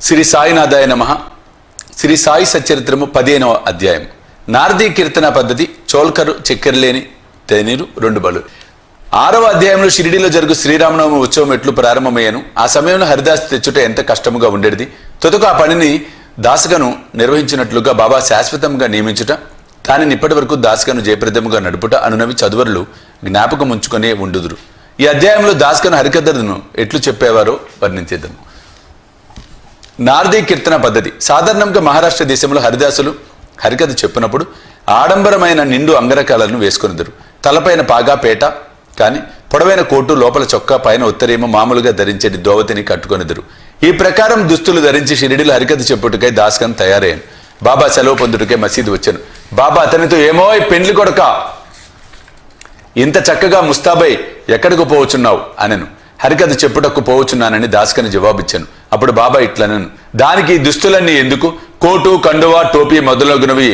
శ్రీ సాయినాథాయ నమః. శ్రీ సాయి సచ్చరిత్రము 15వ అధ్యాయం. నారదీ కీర్తన పద్ధతి. చోల్కరు చక్కెరలేని తేనీరు 2 బలు. 6వ అధ్యాయంలో షిరిడీలో జరుగు శ్రీరామనవమి ఉత్సవం ఎట్లు ప్రారంభమయ్యాను. ఆ సమయంలో హరిదాస్ తెచ్చుట ఎంత కష్టముగా ఉండేది. తొదకు ఆ పనిని దాసగను నిర్వహించినట్లుగా బాబా శాశ్వతంగా నియమించుట, దానిని ఇప్పటి వరకు దాసగను జయప్రదముగా నడుపుట అనునవి చదువరులు జ్ఞాపకం ఉంచుకునే ఉండుదురు. ఈ అధ్యాయంలో దాసగను హరికథను ఎట్లు చెప్పేవారో వర్ణించేద్దాము. నారదీ కీర్తన పద్ధతి. సాధారణంగా మహారాష్ట్ర దేశంలో హరిదాసులు హరికథ చెప్పినప్పుడు ఆడంబరమైన నిండు అంగరకాలను వేసుకొనిద్దరు. తలపైన పాగా పేట కానీ పొడవైన కోటు, లోపల చొక్కా, పైన ఉత్తరేమో మామూలుగా ధరించేది దోవతిని కట్టుకొనిద్దరు. ఈ ప్రకారం దుస్తులు ధరించి షిరిడీలో హరికథ చెప్పుటకై దాస్కన్ తయారయ్యాను. బాబా సెలవు పొందుటకై మసీదు వచ్చాను. బాబా అతనితో, ఏమో పెండ్లి కొడక, ఇంత చక్కగా ముస్తాబై ఎక్కడికి పోవచ్చున్నావు అనెను. హరికథ చెప్పుటకు పోవచ్చున్నానని దాస్కని జవాబిచ్చాను. అప్పుడు బాబా ఇట్లనను, దానికి దుస్తులన్నీ ఎందుకు? కోటు, కండువా, టోపీ మొదలగునవి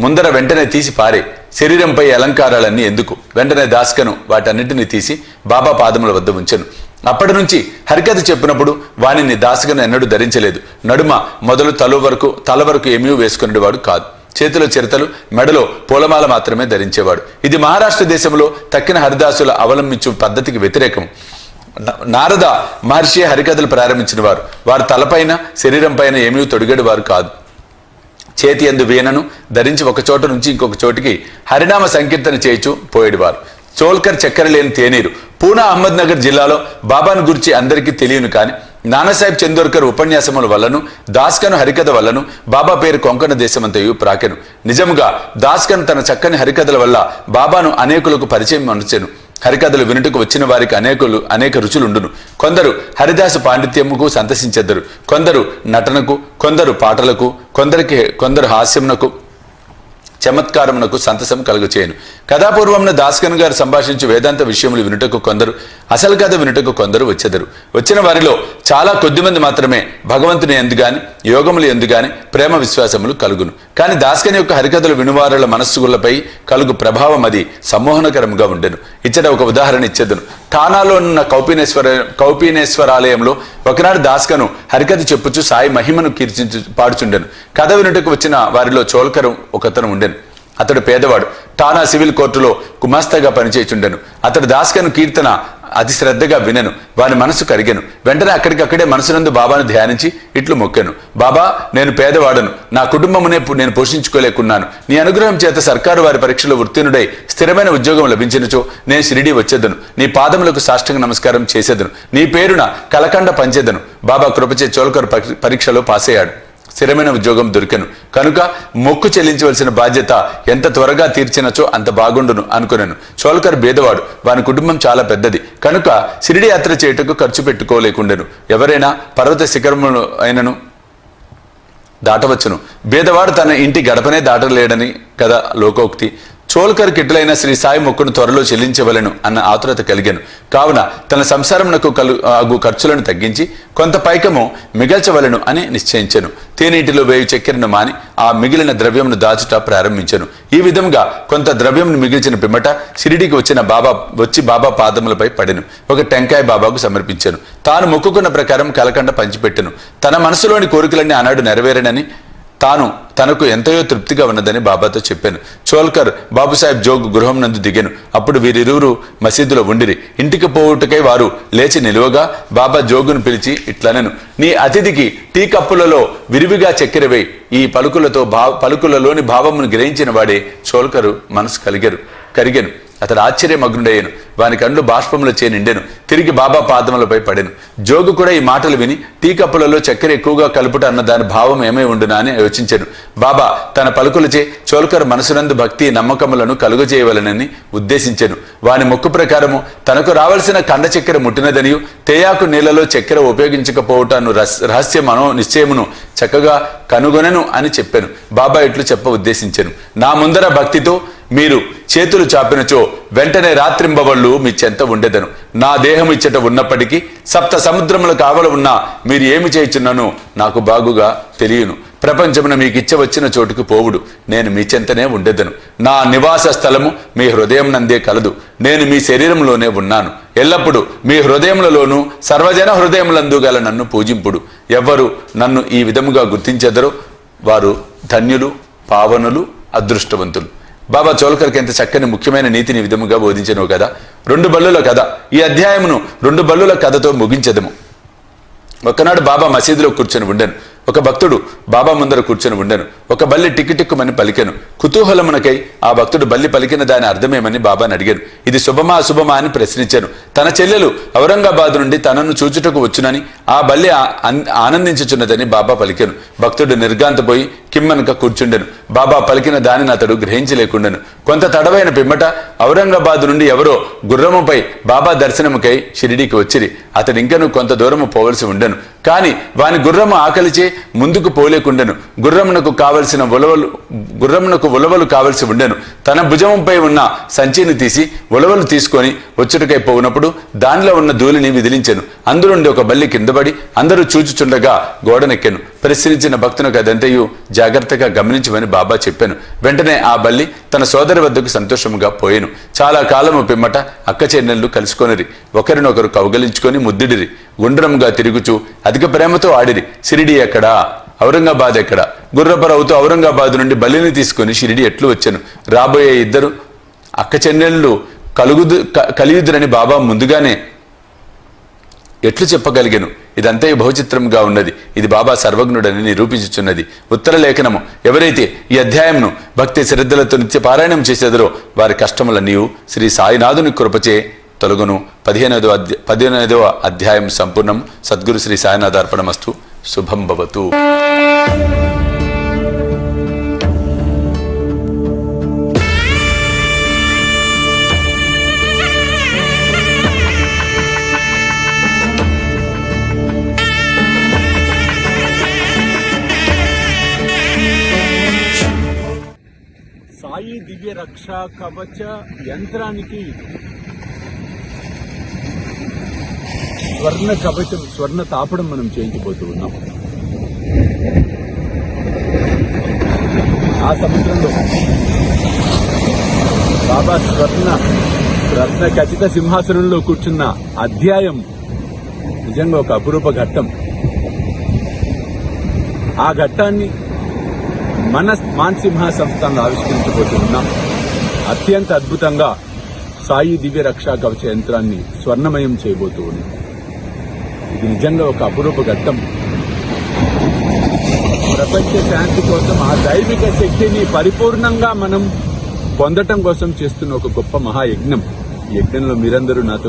ముందర వెంటనే తీసి పారే. శరీరంపై అలంకారాలన్నీ ఎందుకు? వెంటనే దాస్కను వాటన్నిటిని తీసి బాబా పాదముల వద్ద ఉంచెను. అప్పటి నుంచి హరికథ చెప్పినప్పుడు వానిని దాసగను ఎన్నడూ ధరించలేదు. నడుమ మొదలు తల వరకు ఏమీ వేసుకునేవాడు కాదు. చేతిలో చిరతలు, మెడలో పూలమాల మాత్రమే ధరించేవాడు. ఇది మహారాష్ట్ర దేశంలో తక్కిన హరిదాసుల అవలంబించు పద్ధతికి వ్యతిరేకం. నారద మహర్షి హరికథలు ప్రారంభించిన వారు. వారు తలపైన శరీరం పైన ఏమీ తొడిగడి వారు కాదు. చేతి యందు వీణను ధరించి ఒక చోట నుంచి ఇంకొక చోటికి హరినామ సంకీర్తన చేయించు పోయేవారు. చోల్కర్ చక్కెర లేని తేనీరు. పూనా అహ్మద్ నగర్ జిల్లాలో బాబాను గురించి అందరికీ తెలియను కానీ నానాసాహెబ్ చందోర్కర్ ఉపన్యాసముల వల్లను దాస్కను హరికథ వల్లను బాబా పేరు కొంకణ దేశమంతయు ప్రాకెను. నిజముగా దాస్కన్ తన చక్కని హరికథల వల్ల బాబాను అనేకులకు పరిచయం అనుచెను. హరికథలు వినుటకు వచ్చిన వారికి అనేక రుచులుండును. కొందరు హరిదాసు పాండిత్యముకు సంతసించెద్దరు, కొందరు నటనకు, కొందరు పాటలకు, కొందరు హాస్యమునకు, చమత్కారమునకు సంతసం కలుగచేయను. కథాపూర్వమున దాస్కన్ గారు సంభాషించు వేదాంత విషయములు వినుటకు కొందరు, అసలు కథ వినుటకు కొందరు వచ్చెదరు. వచ్చిన వారిలో చాలా కొద్దిమంది మాత్రమే భగవంతుని ఎందుగాని, యోగములు ఎందుగాని ప్రేమ విశ్వాసములు కలుగును. కానీ దాస్కన్ యొక్క హరికథలు వినువారుల మనస్సులపై కలుగు ప్రభావం అది సమ్మోహనకరంగా ఉండెను. ఇచ్చట ఒక ఉదాహరణ ఇచ్చేదను. ఠానాలో ఉన్న కౌపీనేశ్వరాలయంలో ఒకనాడు దాస్కను హరికథ చెప్పుచు సాయి మహిమను కీర్తించు పాడుచుండెను. కథ వినుటకు వచ్చిన వారిలో చోల్కరు ఒకతను ఉండెను. అతడు పేదవాడు. ఠానా సివిల్ కోర్టులో గుమాస్తాగా పనిచేయుచుండెను. అతడు దాస్కను కీర్తన అతి శ్రద్ధగా వినెను. వాని మనసు కరిగెను. వెంటనే అక్కడికక్కడే మనసునందు బాబాను ధ్యానించి ఇట్లు మొక్కెను. బాబా, నేను పేదవాడను. నా కుటుంబమునే నేను పోషించుకోలేకున్నాను. నీ అనుగ్రహం చేత సర్కారు వారి పరీక్షలో ఉత్తీర్ణుడై స్థిరమైన ఉద్యోగం లభించినచో నేను షిరిడీ వచ్చేదను. నీ పాదములకు సాష్టాంగ నమస్కారం చేసేదను. నీ పేరున కలకండ పంచేదను. బాబా కృపచే చోల్కర్ పరీక్షలో పాస్ అయ్యాడు. స్థిరమైన ఉద్యోగం దొరికెను. కనుక మొక్కు చెల్లించవలసిన బాధ్యత ఎంత త్వరగా తీర్చినచో అంత బాగుండును అనుకున్నాను. చోల్కర్ బేదవాడు. వాని కుటుంబం చాలా పెద్దది. కనుక షిరిడి యాత్ర చేయుటకు ఖర్చు పెట్టుకోలేకుండెను. ఎవరైనా పర్వత శిఖరములు అయినను దాటవచ్చును, బేదవాడు తన ఇంటి గడపనే దాటలేడని కదా లోకోక్తి. చోల్కర్ కిట్లైన శ్రీ సాయి మొక్కును త్వరలో చెల్లించవలను అన్న ఆతురత కలిగాను. కావున తన సంసారమునకు ఖర్చులను తగ్గించి కొంత పైకము మిగల్చవలను అని నిశ్చయించెను. తేనీటిలో వేయు చక్కెరను మాని ఆ మిగిలిన ద్రవ్యమును దాచుట ప్రారంభించెను. ఈ విధంగా కొంత ద్రవ్యమును మిగిల్చిన పిమ్మట షిరిడీకి వచ్చి బాబా పాదములపై పడెను. ఒక టెంకాయ బాబాకు సమర్పించెను. తాను మొక్కుకున్న ప్రకారం కలకండ పంచిపెట్టెను. తన మనసులోని కోరికలన్నీ ఆనాడు నెరవేరనని తనకు ఎంతయో తృప్తిగా ఉన్నదని బాబాతో చెప్పాను. చోల్కర్ బాబుసాహెబ్ జోగ్ గృహం నందు దిగాను. అప్పుడు వీరిరువురు మసీదులో ఉండిరి. ఇంటికి పోవుటకై వారు లేచి నిలువగా బాబా జోగును పిలిచి ఇట్లనెను, నీ అతిథికి టీ కప్పులలో విరివిగా చక్కెర వేయి. ఈ పలుకులలోని భావమును గ్రహించిన వాడే చోల్కరు మనసు కరిగెను. అతడు ఆశ్చర్యమగ్నుడయ్యను. వాని కండ్లు బాష్పములచే నిండెను. తిరిగి బాబా పాదములపై పడెను. జోగు కూడా ఈ మాటలు విని టీ కప్పులలో చక్కెర ఎక్కువగా కలుపుట అన్న దాని భావం ఏమై ఉండునా అని యోచించెను. బాబా తన పలుకులచే చోల్కర్ మనసునందు భక్తి నమ్మకములను కలుగజేయవలనని ఉద్దేశించెను. వాని మొక్కు ప్రకారము తనకు రావలసిన కండ చక్కెర ముట్టినదనియు తేయాకు నీళ్లలో చక్కెర ఉపయోగించకపోవటాను రహస్యమనో నిశ్చయమును చక్కగా కనుగొనెను అని చెప్పాను. బాబా ఇట్లు చెప్ప ఉద్దేశించెను. నా ముందర భక్తితో మీరు చేతులు చాపినచో వెంటనే రాత్రింబవళ్ళు మీ చెంత ఉండెదను. నా దేహం ఇచ్చట ఉన్నప్పటికీ సప్త సముద్రముల కావల ఉన్నా మీరు ఏమి చేయుచున్నానో నాకు బాగుగా తెలియను. ప్రపంచమున మీకు ఇచ్చవచ్చిన చోటుకు పోవుడు. నేను మీ చెంతనే ఉండెదను. నా నివాస స్థలము మీ హృదయం నందే కలదు. నేను మీ శరీరంలోనే ఉన్నాను. ఎల్లప్పుడూ మీ హృదయములలోనూ సర్వజన హృదయములందు గల నన్ను పూజింపుడు. ఎవ్వరు నన్ను ఈ విధముగా గుర్తించెదరో వారు ధన్యులు, పావనులు, అదృష్టవంతులు. బాబా చోల్కర్కి ఎంత చక్కని ముఖ్యమైన నీతిని విధముగా బోధించను కదా. 2 బల్లుల కథ. ఈ అధ్యాయమును 2 బల్లుల కథతో ముగించెదము. ఒకనాడు బాబా మసీదులో కూర్చొని ఉండెను. ఒక భక్తుడు బాబా ముందర కూర్చొని ఉండెను. ఒక బల్లి టిక్కిటిక్కుమని పలికెను. కుతూహలమునకై ఆ భక్తుడు బల్లి పలికిన దాని అర్థమేమని బాబాని అడిగాను. ఇది శుభమా అశుభమా అని ప్రశ్నించాను. తన చెల్లెలు ఔరంగాబాద్ నుండి తనను చూచుటకు వచ్చునని, ఆ బల్లి ఆనందించుచున్నదని బాబా పలికెను. భక్తుడు నిర్గాంతపోయి కిమ్మనక కూర్చుండెను. బాబా పలికిన దానిని అతడు గ్రహించలేకుండెను. కొంత తడవైన పిమ్మట ఔరంగాబాద్ నుండి ఎవరో గుర్రముపై బాబా దర్శనముకై షిరిడీకి వచ్చిరి. అతడు ఇంకను కొంత దూరము పోవలసి ఉండెను. కాని వాని గుర్రము ఆకలిచే ముందుకు పోలేకుండెను. గుర్రమునకు ఉలవలు కావలసి ఉండెను. తన భుజంపై ఉన్న సంచిని తీసి ఉలవలు తీసుకొని వచ్చుటకై పోవునప్పుడు దానిలో ఉన్న ధూళిని విదిలించెను. అందులోండి ఒక బల్లి కిందపడి అందరూ చూచుచుండగా గోడనెక్కెను. ప్రశ్నించిన భక్తునకు అదంతయు జాగ్రత్తగా గమనించమని బాబా చెప్పాను. వెంటనే ఆ బల్లి తన సోదరి వద్దకు సంతోషముగా పోయెను. చాలా కాలము పిమ్మట అక్క చెన్నెళ్ళు కలుసుకొనిరి. ఒకరినొకరు కౌగలించుకొని ముద్దిడిరి. గుండ్రముగా తిరుగుచూ అధిక ప్రేమతో ఆడిరి. షిరిడి ఎక్కడా, ఔరంగాబాద్ ఎక్కడ? గుర్రపరవుతూ ఔరంగాబాద్ నుండి బల్లిని తీసుకుని షిరిడి ఎట్లు వచ్చాను. రాబోయే ఇద్దరు అక్క చెన్నెళ్ళు కలియుదురని బాబా ముందుగానే ఎట్లు చెప్పగలిగాను. ఇదంతా బహుచిత్రంగా ఉన్నది. ఇది బాబా సర్వజ్ఞుడని నిరూపించుచున్నది. ఉత్తర లేఖనము. ఎవరైతే ఈ అధ్యాయంను భక్తి శ్రద్ధలతో నిత్య పారాయణం చేసేదరో వారి కష్టములన్నీయు శ్రీ సాయినాథుని కృపచే తొలగును. 15వ అధ్యాయం సంపూర్ణం. సద్గురు శ్రీ సాయినాథ అర్పణమస్తు. శుభం భవతు. సాయి దివ్య రక్షా కవచ యంత్రానికి స్వర్ణ కవచం, స్వర్ణ తాపడం మనం చేయించబోతూ ఉన్నాం. ఆ సముద్రంలో బాబా రత్న ఖచ్చిత సింహాసనంలో కూర్చున్న అధ్యాయం నిజంగా ఒక అపురూప ఘట్టం. ఆ ఘట్టాన్ని మన మాన్సింహ సంస్థను ఆవిష్కరించబోతూ ఉన్నాం. అత్యంత అద్భుతంగా సాయి దివ్య రక్షా కవచ యంత్రాన్ని స్వర్ణమయం చేయబోతూ ఉన్నాం. ఇది నిజంగా ఒక అపురూప ఘట్టం. ప్రపంచ శాంతి కోసం ఆ దైవిక శక్తిని పరిపూర్ణంగా మనం పొందటం కోసం చేస్తున్న ఒక గొప్ప మహాయజ్ఞం. ఈ యజ్ఞంలో మీరందరూ నాతో